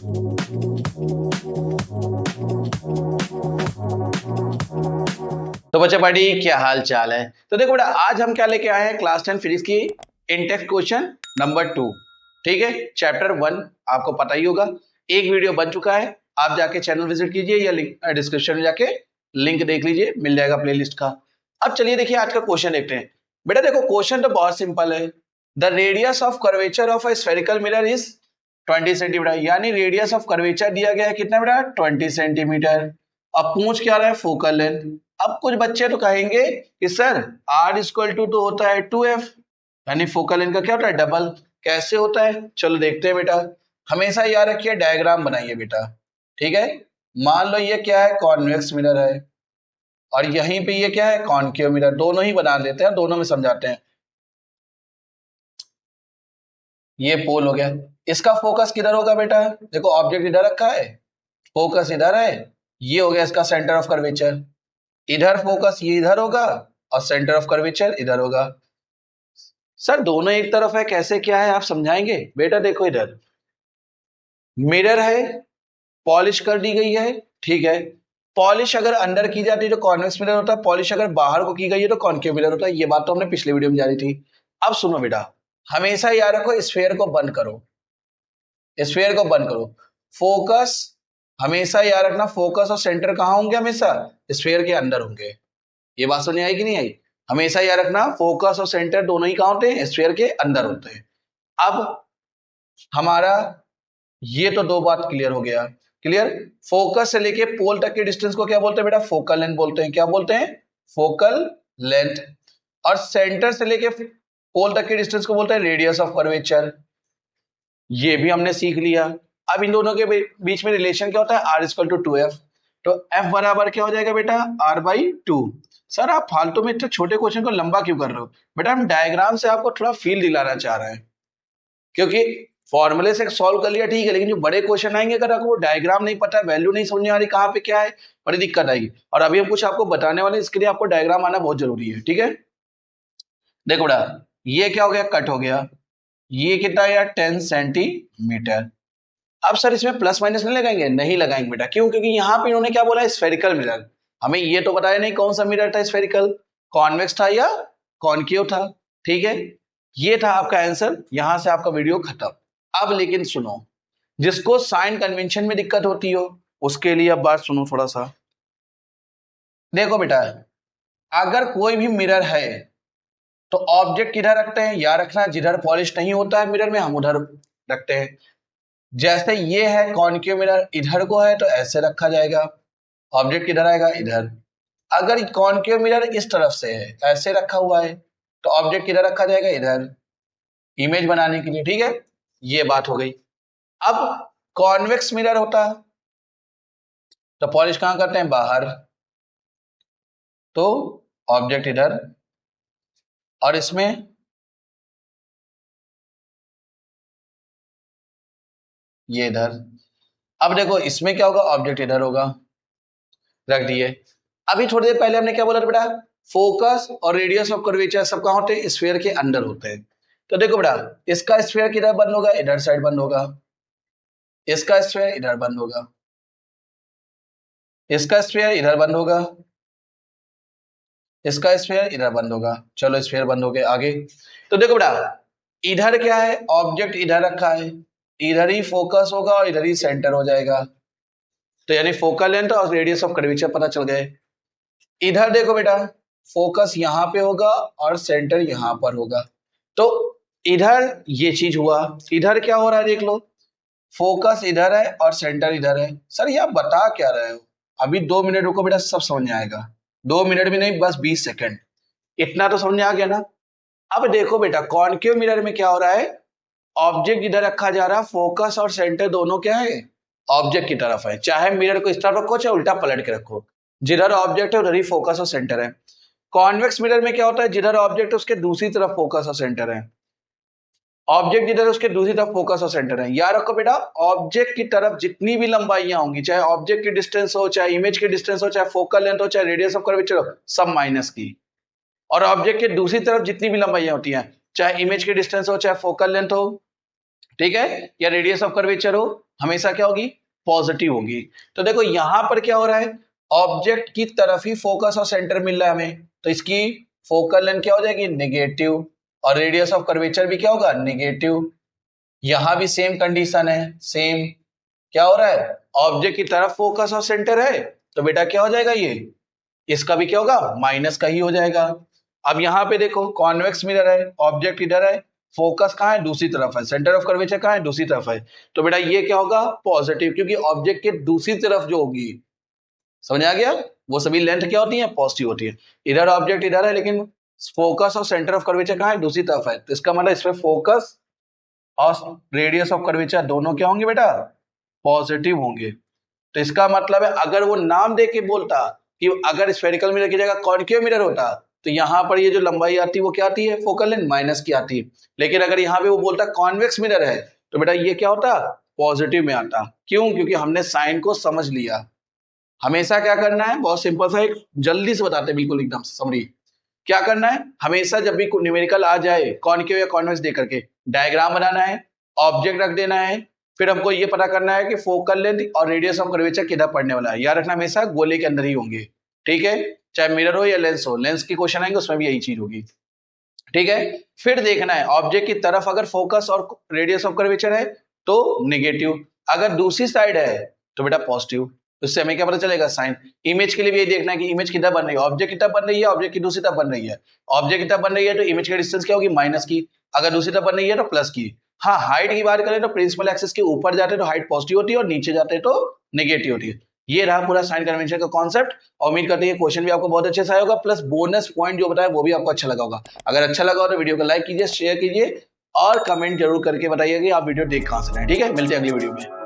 तो बच्चे पार्टी क्या हाल चाल है। तो देखो बेटा आज हम क्या लेके आए हैं क्लास 10 फिजिक्स की इनटेक्स्ट क्वेश्चन नंबर 2। ठीक है, चैप्टर 1 आपको पता ही होगा, एक वीडियो बन चुका है, आप जाके चैनल विजिट कीजिए या डिस्क्रिप्शन में जाके लिंक देख लीजिए, मिल जाएगा प्लेलिस्ट का। अब चलिए देखिए आज का क्वेश्चन देखते हैं। बेटा देखो क्वेश्चन तो बहुत सिंपल है। The radius of curvature of a spherical mirror is 20 centimetre, यानी रेडियस ऑफ कर्वेचर दिया गया है कितना बेटा 20 सेंटीमीटर। अब पूछ क्या रहा है फोकल लेंथ। अब कुछ बच्चे तो कहेंगे कि सर R इक्वल टू तो होता है 2F, यानी फोकल लेंथ का क्या होता है डबल। कैसे होता है चलो देखते हैं बेटा। हमेशा याद रखिए डायग्राम बनाइए बेटा, ठीक है। मान लो ये क्या है कॉन्वेक्स मिरर है और यहीं पे ये क्या है कॉनकेव मिरर, दोनों ही बना देते हैं, दोनों में समझाते हैं। ये पोल हो गया, इसका फोकस किधर होगा बेटा, देखो ऑब्जेक्ट इधर रखा है, फोकस इधर है, ये हो गया इसका सेंटर ऑफ कर्वेचर। इधर फोकस ये इधर होगा और सेंटर ऑफ कर्वेचर इधर होगा। सर दोनों एक तरफ है, कैसे क्या है आप समझाएंगे। बेटा देखो इधर मिरर है, पॉलिश कर दी गई है, ठीक है। पॉलिश अगर अंदर की जाती है तो कॉन्वेक्स मिरर होता है, पॉलिश अगर बाहर को की गई है तो कॉनकेव मिरर होता है। ये बात तो हमने पिछले वीडियो में जानी थी। अब सुनो बेटा, हमेशा याद रखो स्फीयर को बंद करो, स्फीयर को बंद करो। फोकस हमेशा याद रखना, फोकस और सेंटर कहाँ होंगे, हमेशा स्फीयर के अंदर होंगे। ये बात सुनने आई कि नहीं आई। हमेशा याद रखना फोकस और सेंटर दोनों ही कहाँ होते हैं, स्फीयर के अंदर होते हैं। अब हमारा ये तो दो बात क्लियर हो गया। क्लियर, फोकस से लेके पोल तक के डिस्टेंस को क्या बोलते हैं बेटा, फोकल लेंथ बोलते हैं। क्या बोलते हैं, फोकल लेंथ। और सेंटर से लेके पोल तक के डिस्टेंस को बोलते हैं रेडियस ऑफ कर्वेचर। ये भी हमने सीख लिया। अब इन दोनों के बीच में रिलेशन क्या होता है, R इक्वल टू 2F। तो F बराबर क्या हो जाएगा बेटा R/2। सर आप फालतू में इतने छोटे क्वेश्चन को लंबा क्यों कर रहे हो बेटा, हम डायग्राम से आपको थोड़ा फील दिलाना चाह रहे हैं। क्योंकि फॉर्मूले से सॉल्व कर लिया ठीक है, लेकिन जो बड़े क्वेश्चन आएंगे अगर आपको डायग्राम नहीं पता है, वैल्यू नहीं समझ में आ रही कहाँ पे क्या है, बड़ी दिक्कत आएगी। और अभी हम कुछ आपको बताने वाले, इसके लिए आपको डायग्राम आना बहुत जरूरी है, ठीक है। देखो बेटा ये क्या हो गया, कट हो गया, ये कितना यार 10 सेंटीमीटर। अब सर इसमें प्लस माइनस नहीं लगाएंगे, नहीं लगाएंगे बेटा, क्यों, क्योंकि यहाँ पे इन्होंने क्या बोला है स्फेरिकल मिरर। हमें ये तो बताया नहीं कौन सा मिरर था स्फेरिकल, कॉन्वेक्स था या कॉनकेव था, ठीक है। ये था आपका आंसर, यहां से आपका वीडियो खत्म। अब लेकिन सुनो, जिसको साइन कन्वेंशन में दिक्कत होती हो उसके लिए अब बात सुनो थोड़ा सा। देखो बेटा अगर कोई भी मिरर है तो ऑब्जेक्ट किधर रखते हैं, या रखना जिधर पॉलिश नहीं होता है मिरर में हम उधर रखते हैं। जैसे ये है कॉनकेव मिरर, इधर को है तो ऐसे रखा जाएगा, ऑब्जेक्ट किधर आएगा इधर। अगर कॉनकेव मिरर इस तरफ से है ऐसे रखा हुआ है तो ऑब्जेक्ट किधर रखा जाएगा इधर, इमेज बनाने के लिए, ठीक है। ये बात हो गई। अब कॉन्वेक्स मिरर होता है तो पॉलिश कहां करते हैं, बाहर, तो ऑब्जेक्ट इधर, और इसमें ये इधर। अब देखो इसमें क्या होगा, ऑब्जेक्ट इधर होगा, रख दिए। अभी थोड़ी देर पहले हमने क्या बोला था बेटा, फोकस और रेडियस ऑफ कर्वेचर सब कहां होते हैं, स्फीयर के अंदर होते हैं। तो देखो बेटा इसका स्फीयर किधर बंद होगा, इधर साइड बंद होगा, इसका स्फीयर इधर बंद होगा, इसका स्फीयर इधर बंद होगा, इसका स्फीयर इधर बंद होगा। चलो स्फीयर बंद हो गए, आगे। तो देखो बेटा इधर क्या है, ऑब्जेक्ट इधर रखा है, इधर ही फोकस होगा और इधर ही सेंटर हो जाएगा। तो यानी फोकल लेंथ और रेडियस ऑफ कर्वेचर पता चल गए। इधर देखो बेटा फोकस यहां पे होगा और सेंटर यहां पर होगा। तो इधर ये चीज हुआ, इधर क्या हो रहा है देख लो, फोकस इधर है और सेंटर इधर है। सर ये आप बता क्या रहे हो, अभी 2 मिनट रुको बेटा सब समझ में आएगा। 2 मिनट भी नहीं, बस 20 सेकंड, इतना तो समझ में आ गया ना। अब देखो बेटा कॉनकेव मिरर में क्या हो रहा है, ऑब्जेक्ट इधर रखा जा रहा है, फोकस और सेंटर दोनों क्या है ऑब्जेक्ट की तरफ है। चाहे मिरर को इस तरफ रखो चाहे उल्टा पलट के रखो, जिधर ऑब्जेक्ट है उधर ही फोकस और सेंटर है। कॉन्वेक्स मिरर में क्या होता है, जिधर ऑब्जेक्ट है उसके दूसरी तरफ फोकस और सेंटर है, ऑब्जेक्ट जिधर उसके दूसरी तरफ फोकस और सेंटर है। याद रखो बेटा ऑब्जेक्ट की तरफ जितनी भी लंबाइयां होंगी, चाहे ऑब्जेक्ट की डिस्टेंस हो, चाहे इमेज की डिस्टेंस हो, चाहे फोकल लेंथ हो, चाहे रेडियस ऑफ कर्वेचर हो, सब माइनस की। और ऑब्जेक्ट के दूसरी तरफ जितनी भी लंबाइयां होती हैं, चाहे इमेज की डिस्टेंस हो, चाहे फोकल लेंथ हो, ठीक है, या रेडियस ऑफ कर्वेचर हो, हमेशा क्या होगी, पॉजिटिव होगी। तो देखो यहां पर क्या हो रहा है, ऑब्जेक्ट की तरफ ही फोकस और सेंटर मिल रहा है हमें, तो इसकी फोकल लेंथ क्या हो जाएगी, नेगेटिव, और रेडियस ऑफ कर्वेचर भी क्या होगा, नेगेटिव। यहां भी सेम कंडीशन है, सेम क्या हो रहा है, ऑब्जेक्ट की तरफ फोकस और सेंटर है, तो बेटा क्या हो जाएगा, ये इसका भी क्या होगा, माइनस का ही हो जाएगा। अब यहां पे देखो कॉन्वेक्स मिरर है, ऑब्जेक्ट इधर है, फोकस कहां है, दूसरी तरफ है, सेंटर ऑफ कर्वेचर कहां है, दूसरी तरफ है, तो बेटा ये क्या होगा, पॉजिटिव, क्योंकि ऑब्जेक्ट के दूसरी तरफ जो होगी, समझ आ गया, वो सभी लेंथ क्या होती है, पॉजिटिव होती है। इधर ऑब्जेक्ट इधर है, लेकिन फोकस और सेंटर ऑफ कर्वेचर कहां है, दूसरी तरफ है, तो इसका मतलब इसमें फोकस और रेडियस ऑफ कर्वेचर दोनों क्या होंगे बेटा, पॉजिटिव होंगे। तो इसका मतलब है अगर वो नाम दे के बोलता कि अगर स्फेरिकल मिरर की जगह कॉन्केव मिरर होता, तो यहां पर ये जो लंबाई आती है वो क्या आती है, फोकल लेंथ माइनस की आती है। लेकिन अगर यहाँ पे वो बोलता कॉन्वेक्स मिरर है, तो बेटा ये क्या होता, पॉजिटिव में आता। क्यों, क्योंकि हमने साइन को समझ लिया। हमेशा क्या करना है, बहुत सिंपल सा, एक जल्दी से बताते हैं, बिल्कुल एकदम समरी। क्या करना है, हमेशा जब भी न्यूमेरिकल आ जाए कॉन्केव या कॉन्वेक्स दे करके, डायग्राम बनाना है, ऑब्जेक्ट रख देना है, फिर हमको ये पता करना है कि फोकल लेंथ और रेडियस ऑफ कर्वेचर किधर पड़ने वाला है। याद रखना हमेशा गोले के अंदर ही होंगे, ठीक है, चाहे मिरर हो या लेंस हो, लेंस की क्वेश्चन आएंगे उसमें भी यही चीज होगी, ठीक है। फिर देखना है ऑब्जेक्ट की तरफ अगर फोकस और रेडियस ऑफ कर्वेचर है तो नेगेटिव, अगर दूसरी साइड है तो बेटा पॉजिटिव। उससे हमें क्या पता चलेगा, साइन। इमेज के लिए भी यही देखना है कि इमेज किधर बन रही है, ऑब्जेक्ट की तरफ बन रही है, ऑब्जेक्ट की दूसरी तरफ बन रही है। ऑब्जेक्ट की तरफ बन रही है तो इमेज की डिस्टेंस क्या होगी, माइनस की, अगर दूसरी तरफ बन रही है तो प्लस की। हाँ, हाइट की बात करें तो प्रिंसिपल एक्सिस के ऊपर जाते तो हाइट पॉजिटिव होती है और नीचे जाते तो नेगेटिव होती है। ये रहा पूरा साइन कन्वेंशन का कॉन्सेप्ट। उम्मीद करते हैं क्वेश्चन भी आपको बहुत अच्छे से आया होगा, प्लस बोनस पॉइंट जो बताया वो भी आपको अच्छा लगा होगा। अगर अच्छा लगा हो तो वीडियो को लाइक कीजिए, शेयर कीजिए और कमेंट जरूर करके बताइए कि आप वीडियो देख कहां से रहे हैं। ठीक है, मिलते हैं अगली वीडियो में।